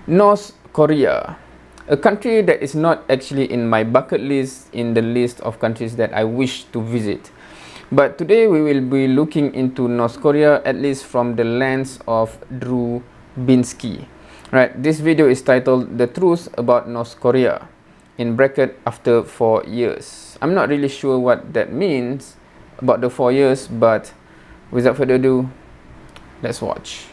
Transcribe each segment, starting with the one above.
North Korea, a country that is not actually in my bucket list in the list of countries that I wish to visit. But today we will be looking into North Korea, at least from the lens of Drew Binsky. Right, this video is titled "The Truth About North Korea," in bracket after 4 years. I'm not really sure what that means about the 4 years, but without further ado, let's watch.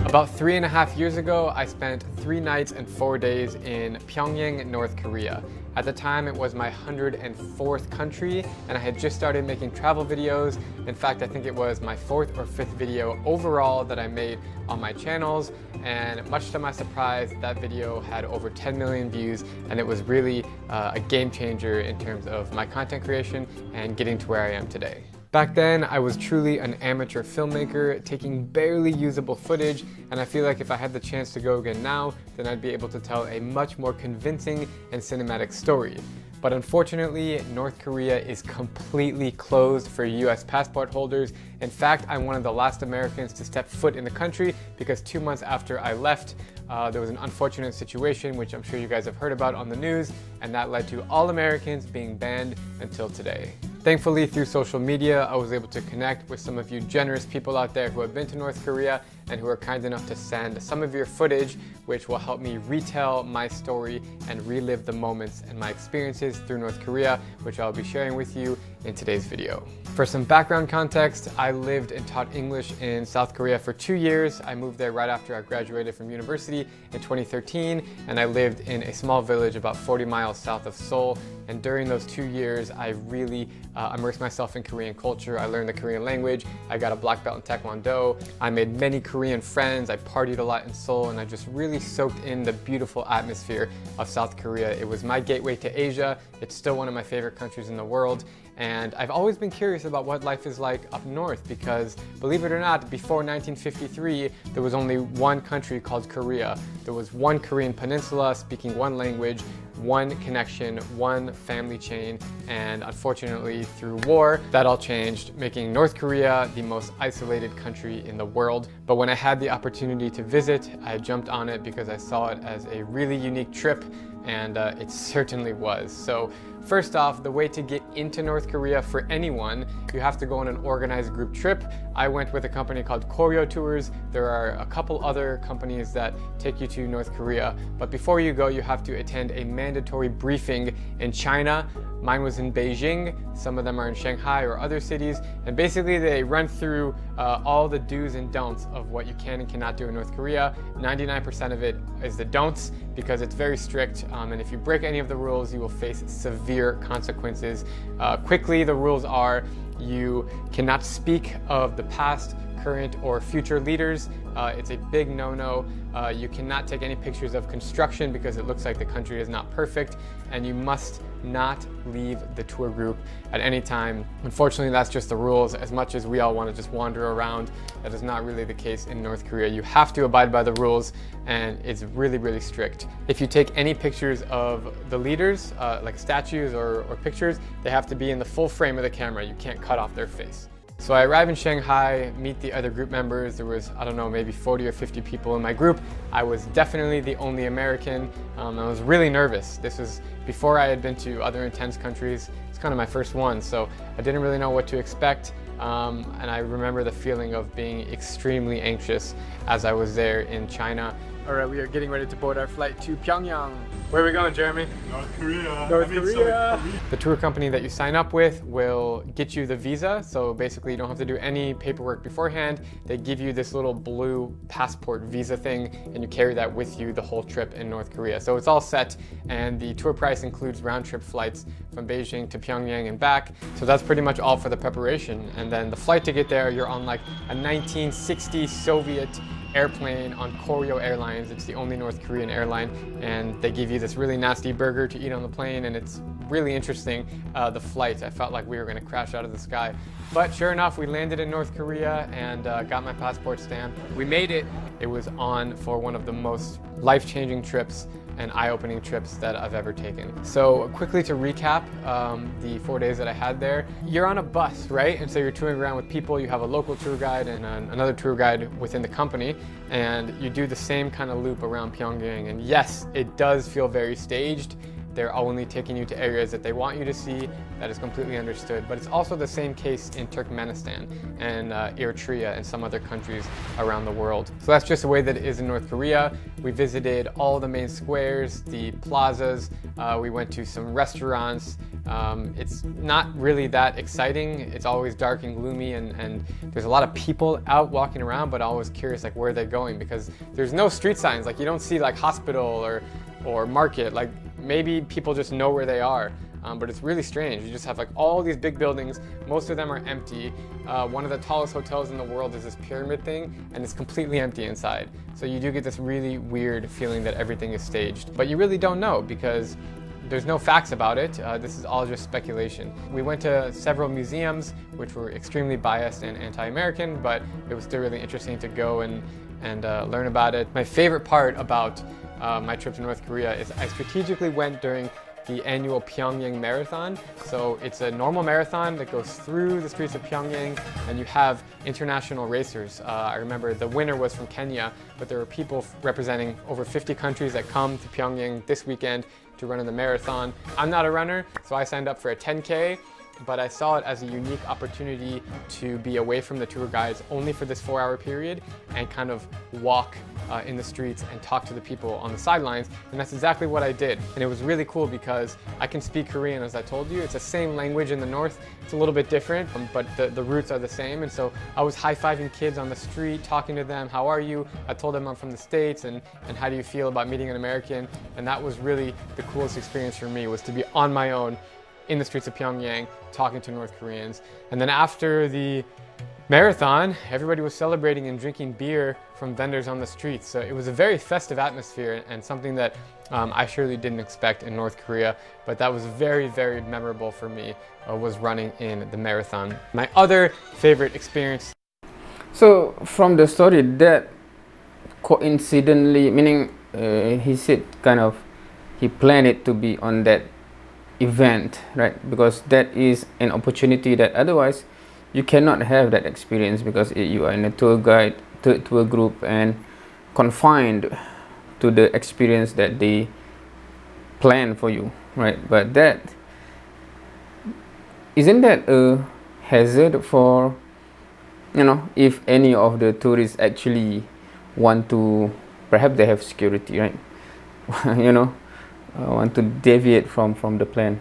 About 3.5 years ago, I spent 3 nights and 4 days in Pyongyang, North Korea. At the time, it was my 104th country, and I had just started making travel videos. In fact, I think it was my 4th or 5th video overall that I made on my channels, and much to my surprise, that video had over 10 million views, and it was really a game changer in terms of my content creation and getting to where I am today. Back then, I was truly an amateur filmmaker, taking barely usable footage, and I feel like if I had the chance to go again now, then I'd be able to tell a much more convincing and cinematic story. But unfortunately, North Korea is completely closed for US passport holders. In fact, I'm one of the last Americans to step foot in the country because 2 months after I left, there was an unfortunate situation, which I'm sure you guys have heard about on the news, and that led to all Americans being banned until today. Thankfully, through social media, I was able to connect with some of you generous people out there who have been to North Korea and who are kind enough to send some of your footage, which will help me retell my story and relive the moments and my experiences through North Korea, which I'll be sharing with you in today's video. For some background context, I lived and taught English in South Korea for 2 years. I moved there right after I graduated from university in 2013, and I lived in a small village about 40 miles south of Seoul. And during those 2 years, I really immersed myself in Korean culture. I learned the Korean language. I got a black belt in Taekwondo. I made many Korean friends. I partied a lot in Seoul, and I just really soaked in the beautiful atmosphere of South Korea. It was my gateway to Asia. It's still one of my favorite countries in the world. And I've always been curious about what life is like up north because, believe it or not, before 1953, there was only one country called Korea. There was one Korean peninsula speaking one language, one connection, one family chain, and unfortunately through war, that all changed, making North Korea the most isolated country in the world. But when I had the opportunity to visit, I jumped on it because I saw it as a really unique trip, and it certainly was. So first off, the way to get into North Korea for anyone, you have to go on an organized group trip. I went with a company called Koryo Tours. There are a couple other companies that take you to North Korea, but before you go, you have to attend a mandatory briefing in China. Mine was in Beijing, some of them are in Shanghai or other cities, and basically they run through all the do's and don'ts of what you can and cannot do in North Korea. 99% of it is the don'ts because it's very strict, and if you break any of the rules, you will face severe consequences. Quickly, the rules are you cannot speak of the past, current, or future leaders. It's a big no-no. You cannot take any pictures of construction because it looks like the country is not perfect, and you must not leave the tour group at any time. Unfortunately, that's just the rules. As much as we all want to just wander around, that is not really the case in North Korea. You have to abide by the rules, and it's really, really strict. If you take any pictures of the leaders, like statues or pictures, they have to be in the full frame of the camera. You can't cut off their face. So I arrive in Shanghai, meet the other group members. There was, I don't know, maybe 40 or 50 people in my group. I was definitely the only American. I was really nervous. This was before I had been to other intense countries. It's kind of my first one, so I didn't really know what to expect. And I remember the feeling of being extremely anxious as I was there in China. All right, we are getting ready to board our flight to Pyongyang. Where are we going, Jeremy? North Korea. North Korea. The tour company that you sign up with will get you the visa. So basically you don't have to do any paperwork beforehand. They give you this little blue passport visa thing and you carry that with you the whole trip in North Korea. So it's all set, and the tour price includes round trip flights from Beijing to Pyongyang and back. So that's pretty much all for the preparation. And then the flight to get there, you're on like a 1960 Soviet airplane on Koryo Airlines. It's the only North Korean airline, and they give you this really nasty burger to eat on the plane, and it's really interesting, the flight. I felt like we were going to crash out of the sky. But sure enough, we landed in North Korea and got my passport stamp. We made it. It was on for one of the most life-changing trips and eye-opening trips that I've ever taken. So quickly to recap the 4 days that I had there, you're on a bus, right? And so you're touring around with people. You have a local tour guide and another tour guide within the company, and you do the same kind of loop around Pyongyang. And yes, it does feel very staged. They're only taking you to areas that they want you to see. That is completely understood. But it's also the same case in Turkmenistan and Eritrea and some other countries around the world. So that's just the way that it is in North Korea. We visited all the main squares, the plazas. We went to some restaurants. It's not really that exciting. It's always dark and gloomy, and there's a lot of people out walking around, but always curious like where they're going, because there's no street signs. Like you don't see like hospital or market. Like maybe people just know where they are, but it's really strange. You just have like all these big buildings. Most of them are empty. One of the tallest hotels in the world is this pyramid thing, and it's completely empty inside. So you do get this really weird feeling that everything is staged, but you really don't know because there's no facts about it. This is all just speculation. We went to several museums, which were extremely biased and anti-American, but it was still really interesting to go and learn about it. My favorite part about my trip to North Korea is I strategically went during the annual Pyongyang Marathon. So it's a normal marathon that goes through the streets of Pyongyang, and you have international racers. I remember the winner was from Kenya, but there were people representing over 50 countries that come to Pyongyang this weekend to run in the marathon. I'm not a runner, so I signed up for a 10K, but I saw it as a unique opportunity to be away from the tour guides only for this 4-hour period and kind of walk in the streets and talk to the people on the sidelines, and that's exactly what I did. And it was really cool because I can speak Korean, as I told you. It's the same language in the north. It's a little bit different, but the roots are the same. And so I was high-fiving kids on the street, talking to them, how are you? I told them I'm from the States, and how do you feel about meeting an American? And that was really the coolest experience for me, was to be on my own in the streets of Pyongyang, talking to North Koreans. And then after the marathon, everybody was celebrating and drinking beer from vendors on the streets. So it was a very festive atmosphere, and something that I surely didn't expect in North Korea, but that was very, very memorable for me, was running in the marathon. My other favorite experience. So from the story, that coincidentally, meaning he said kind of, he planned it to be on that event, right? Because that is an opportunity that otherwise you cannot have that experience, because you are in a tour guide, tour group, and confined to the experience that they plan for you, right? But that isn't that a hazard for, you know, if any of the tourists actually want to, perhaps they have security, right? You know, want to deviate from the plan.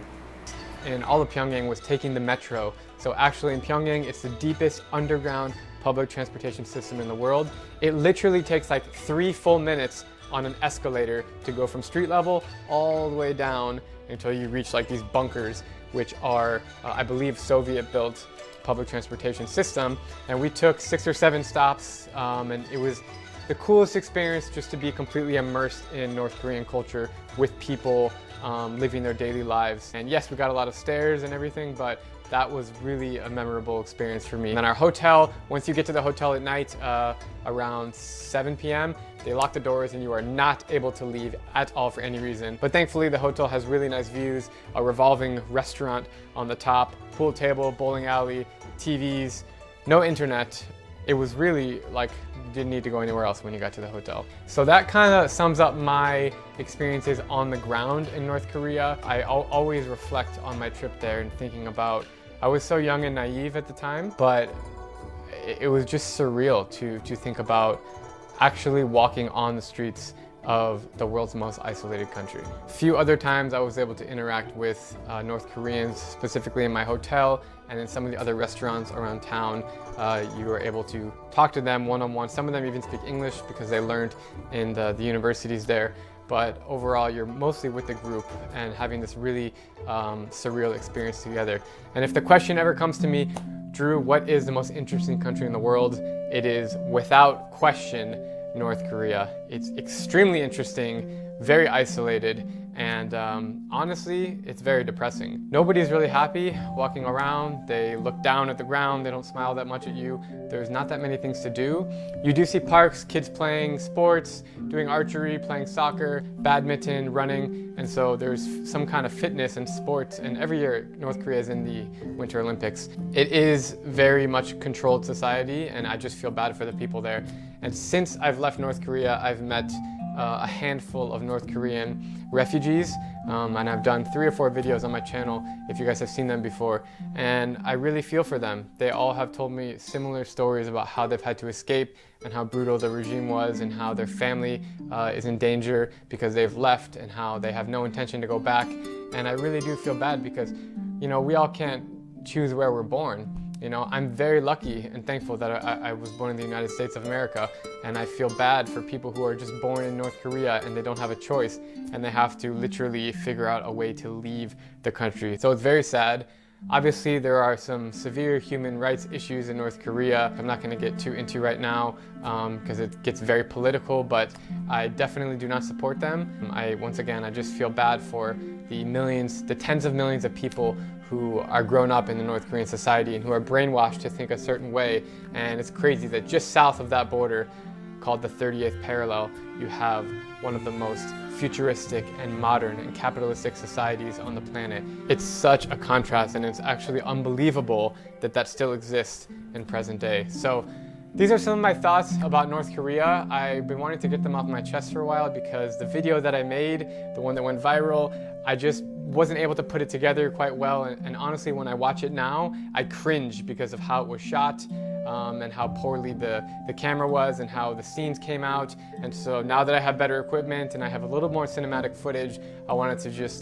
And all of Pyongyang was taking the metro. So actually in Pyongyang, it's the deepest underground public transportation system in the world. It literally takes like 3 full minutes on an escalator to go from street level all the way down until you reach like these bunkers, which are, I believe, Soviet-built public transportation system. And we took 6 or 7 stops, and it was the coolest experience just to be completely immersed in North Korean culture with people living their daily lives. And yes, we got a lot of stairs and everything, but that was really a memorable experience for me. And then our hotel, once you get to the hotel at night, around 7 p.m., they lock the doors and you are not able to leave at all for any reason. But thankfully the hotel has really nice views, a revolving restaurant on the top, pool table, bowling alley, TVs, no internet. It was really like, didn't need to go anywhere else when you got to the hotel. So that kind of sums up my experiences on the ground in North Korea. I always reflect on my trip there and thinking about, I was so young and naive at the time, but it was just surreal to think about actually walking on the streets of the world's most isolated country. A few other times I was able to interact with North Koreans, specifically in my hotel and in some of the other restaurants around town. You were able to talk to them one-on-one. Some of them even speak English because they learned in the universities there. But overall, you're mostly with the group and having this really surreal experience together. And if the question ever comes to me, Drew, what is the most interesting country in the world? It is, without question, North Korea. It's extremely interesting, very isolated, And honestly, it's very depressing. Nobody's really happy walking around. They look down at the ground. They don't smile that much at you. There's not that many things to do. You do see parks, kids playing sports, doing archery, playing soccer, badminton, running. And so there's some kind of fitness and sports. And every year, North Korea is in the Winter Olympics. It is very much controlled society, and I just feel bad for the people there. And since I've left North Korea, I've met a handful of North Korean refugees, and I've done 3 or 4 videos on my channel if you guys have seen them before, and I really feel for them. They all have told me similar stories about how they've had to escape and how brutal the regime was and how their family is in danger because they've left and how they have no intention to go back. And I really do feel bad because, you know, we all can't choose where we're born. You know, I'm very lucky and thankful that I was born in the United States of America, and I feel bad for people who are just born in North Korea and they don't have a choice and they have to literally figure out a way to leave the country. So it's very sad. Obviously, there are some severe human rights issues in North Korea. I'm not going to get too into right now because it gets very political, but I definitely do not support them. Once again, I just feel bad for the millions, the tens of millions of people who are grown up in the North Korean society and who are brainwashed to think a certain way. And it's crazy that just south of that border, called the 30th parallel, you have one of the most futuristic and modern and capitalistic societies on the planet. It's such a contrast, and it's actually unbelievable that that still exists in present day. So these are some of my thoughts about North Korea. I've been wanting to get them off my chest for a while because the video that I made, the one that went viral, I just wasn't able to put it together quite well, and honestly, when I watch it now, I cringe because of how it was shot and how poorly the camera was and how the scenes came out. And so now that I have better equipment and I have a little more cinematic footage, I wanted to just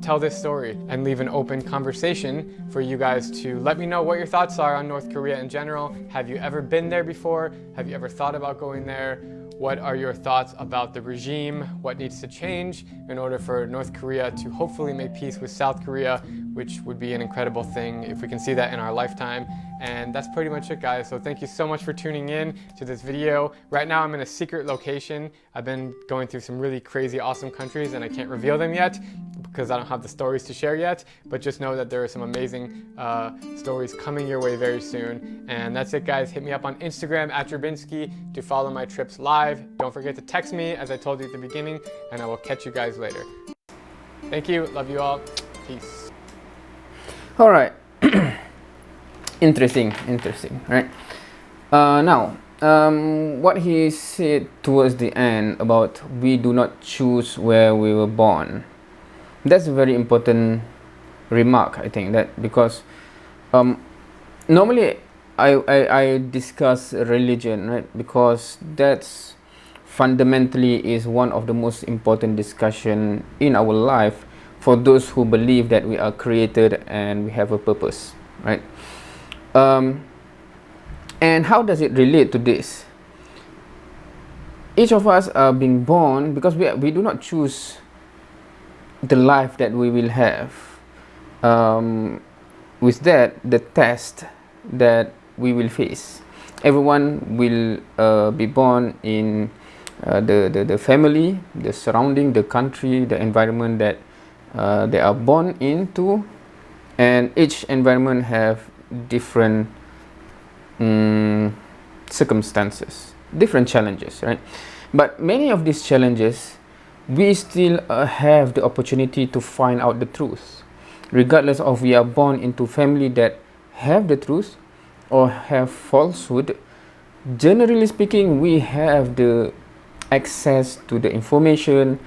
tell this story and leave an open conversation for you guys to let me know what your thoughts are on North Korea in general. Have you ever been there before? Have you ever thought about going there? What are your thoughts about the regime? What needs to change in order for North Korea to hopefully make peace with South Korea, which would be an incredible thing if we can see that in our lifetime. And that's pretty much it, guys. So thank you so much for tuning in to this video. Right now I'm in a secret location. I've been going through some really crazy, awesome countries, and I can't reveal them yet because I don't have the stories to share yet, but just know that there are some amazing stories coming your way very soon. And that's it, guys. Hit me up on Instagram at Drew Binsky to follow my trips live. Don't forget to text me, as I told you at the beginning, and I will catch you guys later. Thank you. Love you all. Peace. All right. Interesting, right? Now, what he said towards the end about we do not choose where we were born, that's a very important remark, I think, that because normally I discuss religion, right? Because that's fundamentally is one of the most important discussion in our life for those who believe that we are created and we have a purpose, right? And how does it relate to this? Each of us are being born because we do not choose the life that we will have. With that, the test that we will face. Everyone will be born in the family, the surrounding, the country, the environment that they are born into, and each environment have different circumstances, different challenges, right? But many of these challenges, we still have the opportunity to find out the truth, regardless of we are born into family that have the truth or have falsehood. Generally speaking, we have the access to the information,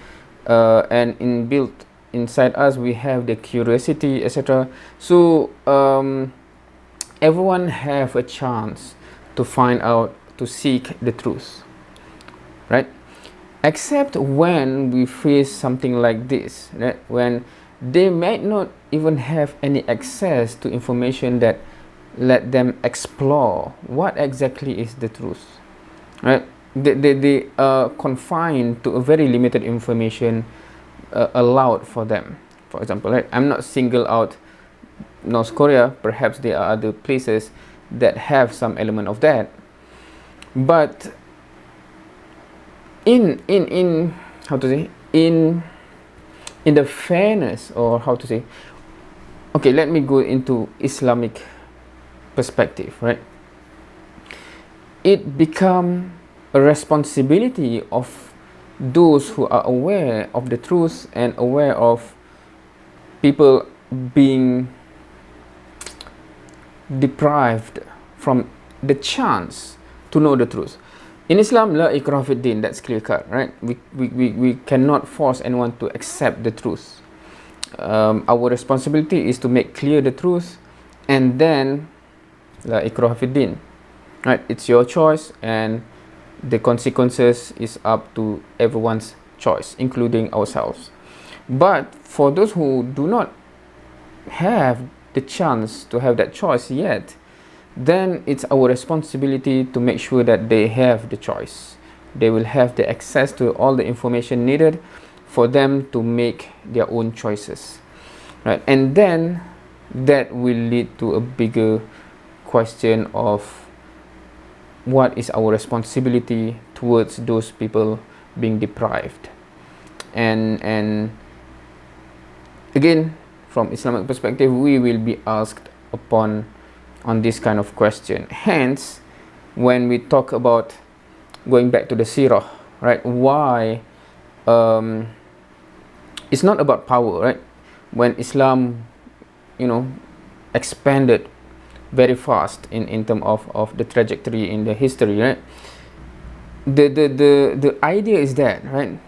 and inbuilt inside us we have the curiosity, etc. So everyone have a chance to find out, to seek the truth, right? Except when we face something like this, right? When they might not even have any access to information that let them explore what exactly is the truth, right? They are confined to a very limited information allowed for them. For example, right? I'm not single out North Korea. Perhaps there are other places that have some element of that, but in how to say, in in the fairness, or how to say, okay, let me go into Islamic perspective, right? It become a responsibility of those who are aware of the truth and aware of people being deprived from the chance to know the truth. In Islam, la ikrah fi din, that's clear cut, right? We cannot force anyone to accept the truth. Our responsibility is to make clear the truth, and then la ikrah fi din, right? It's your choice, and the consequences is up to everyone's choice, including ourselves. But for those who do not have the chance to have that choice yet, then it's our responsibility to make sure that they have the choice. They will have the access to all the information needed for them to make their own choices, right? And then that will lead to a bigger question of what is our responsibility towards those people being deprived. And again, from Islamic perspective, we will be asked upon on this kind of question. Hence, when we talk about going back to the seerah, right, why it's not about power, right? When Islam, expanded very fast in terms of the trajectory in the history, right? The idea is that, right,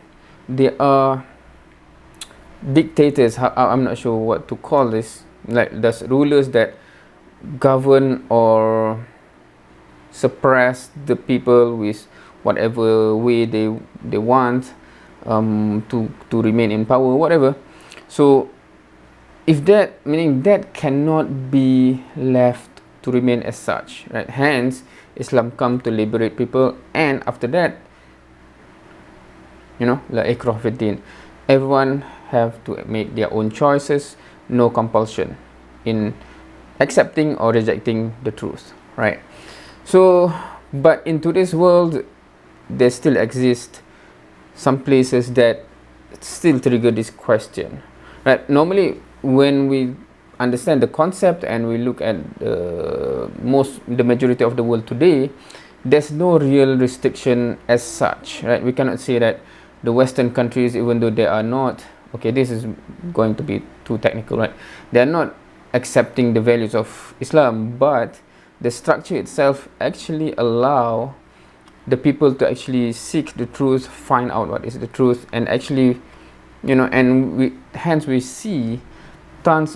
there are dictators, I'm not sure what to call this, like there's rulers that govern or suppress the people with whatever way they want to remain in power, whatever. So if that, meaning that cannot be left to remain as such, right? Hence Islam come to liberate people, and after that, la ikrah fi din, everyone have to make their own choices, no compulsion in accepting or rejecting the truth, right? So, but in today's world, there still exist some places that still trigger this question, right? Normally, when we understand the concept and we look at the majority of the world today, there's no real restriction as such, right? We cannot say that the Western countries, even though they are not, okay, this is going to be too technical, right? They are not accepting the values of Islam, but the structure itself actually allow the people to actually seek the truth, find out what is the truth, and actually, and hence we see tons,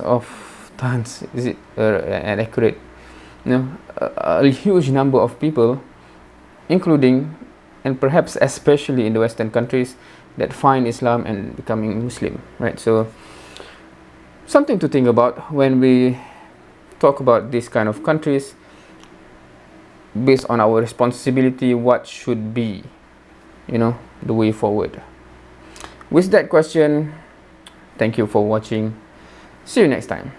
is it an accurate, a huge number of people, including and perhaps especially in the Western countries, that find Islam and becoming Muslim, right? So something to think about when we talk about these kind of countries, based on our responsibility, what should be, the way forward. With that question, thank you for watching. See you next time.